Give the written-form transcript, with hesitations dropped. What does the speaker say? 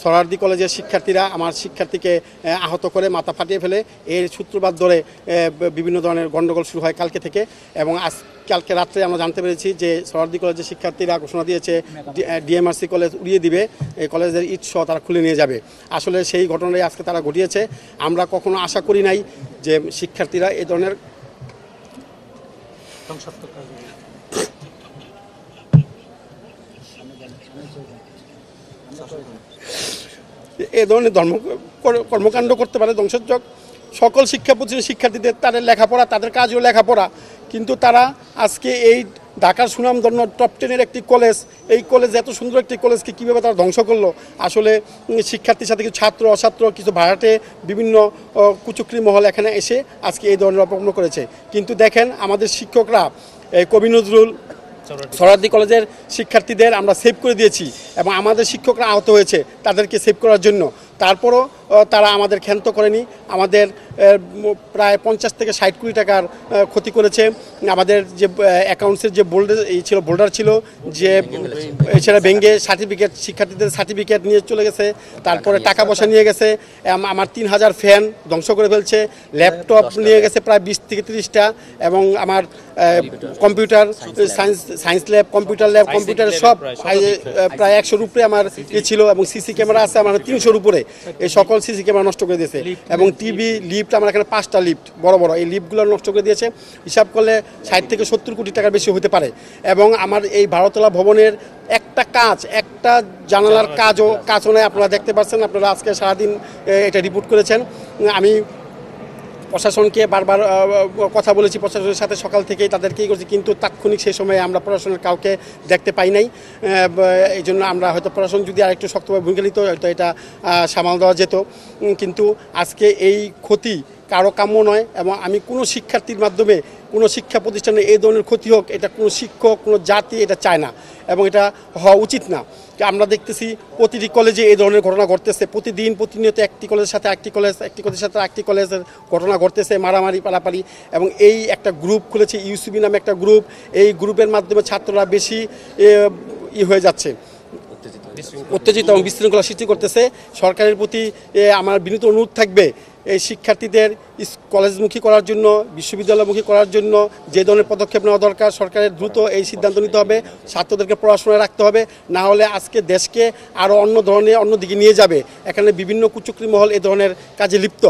সোহরাওয়ার্দী কলেজের শিক্ষার্থীরা আমার শিক্ষার্থীকে আহত করে মাথা ফাটিয়ে ফেলে। এর সূত্রপাত ধরে বিভিন্ন ধরনের গণ্ডগোল শুরু হয় কালকে থেকে, এবং কালকে রাত্রে আমরা জানতে পেরেছি যে সোহরাওয়ার্দী কলেজের শিক্ষার্থীরা ঘোষণা দিয়েছে ডিএমআরসি কলেজ উড়িয়ে দিবে, এই কলেজের ইট সহ তারা খুলে নিয়ে যাবে। আসলে সেই ঘটনাই আজকে তারা ঘটিয়েছে। আমরা কখনো আশা করি নাই যে শিক্ষার্থীরা এই ধরনের কর্মকাণ্ড করতে পারে, ধ্বংসযোগ সকল শিক্ষা প্রতিষ্ঠানের শিক্ষার্থীদের, তাদের লেখাপড়া, তাদের কাজও লেখাপড়া, কিন্তু তারা আজকে এই ঢাকার সুনামধন্য টপ 10-এর একটি কলেজ, এই কলেজ এত সুন্দর একটি কলেজকে কীভাবে তারা ধ্বংস করলো। আসলে শিক্ষার্থীর সাথে কিছু ছাত্র অছাত্র, কিছু ভাড়াটে, বিভিন্ন কুচক্রী মহল এখানে এসে আজকে এই ধরনের অপকর্ম করেছে। কিন্তু দেখেন আমাদের শিক্ষকরা, কবি নজরুল সোহরাওয়ার্দী কলেজের শিক্ষার্থীদের আমরা সেভ করে দিয়েছি, এবং আমাদের শিক্ষকরা আহত হয়েছে তাদেরকে সেভ করার জন্য। তারপরও তারা আমাদের ক্ষান্ত করেনি, আমাদের প্রায় 50 থেকে 60 কোটি টাকার ক্ষতি করেছে। আমাদের যে অ্যাকাউন্টসের যে বোল্ডার ছিল যে সেটা ভেঙে সার্টিফিকেট, শিক্ষার্থীদের সার্টিফিকেট নিয়ে চলে গেছে, তারপরে টাকা পয়সা নিয়ে গেছে, আমার 3000 ফ্যান ধ্বংস করে ফেলছে, ল্যাপটপ নিয়ে গেছে প্রায় 20 থেকে 30টা, এবং আমার কম্পিউটার সায়েন্স ল্যাব, কম্পিউটার সব প্রায় 100-র উপরে আমার ছিল, এবং সিসি ক্যামেরা আছে আমার 300-র উপরে। এই সকল সিসি ক্যামেরা নষ্ট করে দিয়েছে, এবং টিভি, লিফট, আমার এখানে 5টা লিফট বড় বড়, এই লিফটগুলো নষ্ট করে দিয়েছে। হিসাব করলে 60 থেকে 70 কোটি টাকার বেশি হতে পারে। এবং আমার এই 12তলা ভবনের একটা জানালার কাজও নেই। আপনারা দেখতে পাচ্ছেন, আপনারা আজকে সারাদিন এটা রিপোর্ট করেছেন। আমি প্রশাসনকে বারবার কথা বলেছি, প্রশাসনের সাথে সকাল থেকেই তাদেরকেই করছি, কিন্তু তাৎক্ষণিক সেই সময়ে আমরা প্রশাসনের কাউকে দেখতে পাই নাই। এই জন্য আমরা হয়তো প্রশাসন যদি আরেকটু শক্তভাবে ভূমিকা নিত হয়তো এটা সামাল দেওয়া যেত। কিন্তু আজকে এই ক্ষতি কারো কাম্য নয়, এবং আমি কোনো শিক্ষার্থীর মাধ্যমে কোনো শিক্ষা প্রতিষ্ঠানে এই ধরনের ক্ষতি হোক, এটা কোনো শিক্ষক, কোনো জাতি এটা চায় না, এবং এটা হওয়া উচিত না। আমরা দেখতেছি প্রতিটি কলেজে এই ধরনের ঘটনা ঘটতেছে, প্রতিনিয়ত একটি কলেজের সাথে একটি কলেজের সাথে একটি কলেজের ঘটনা ঘটতেছে, মারামারি পারাপারি। এবং এই একটা গ্রুপ খুলেছে, ইউসিবি নামে একটা গ্রুপ, এই গ্রুপের মাধ্যমে ছাত্ররা বেশি হয়ে যাচ্ছে, উত্তেজিত এবং বিশৃঙ্খলা সৃষ্টি করতেছে। সরকারের প্রতি আমার বিনীত অনুরোধ থাকবে, এই শিক্ষার্থীদের কলেজমুখী করার জন্য, বিশ্ববিদ্যালয়মুখী করার জন্য যে ধরনের পদক্ষেপ নেওয়া দরকার, সরকারের দ্রুত এই সিদ্ধান্ত নিতে হবে। ছাত্রদেরকে পড়াশোনায় রাখতে হবে, না হলে আজকে দেশকে আরও অন্য দিকে নিয়ে যাবে। এখানে বিভিন্ন কুচক্রী মহল এ ধরনের কাজে লিপ্ত।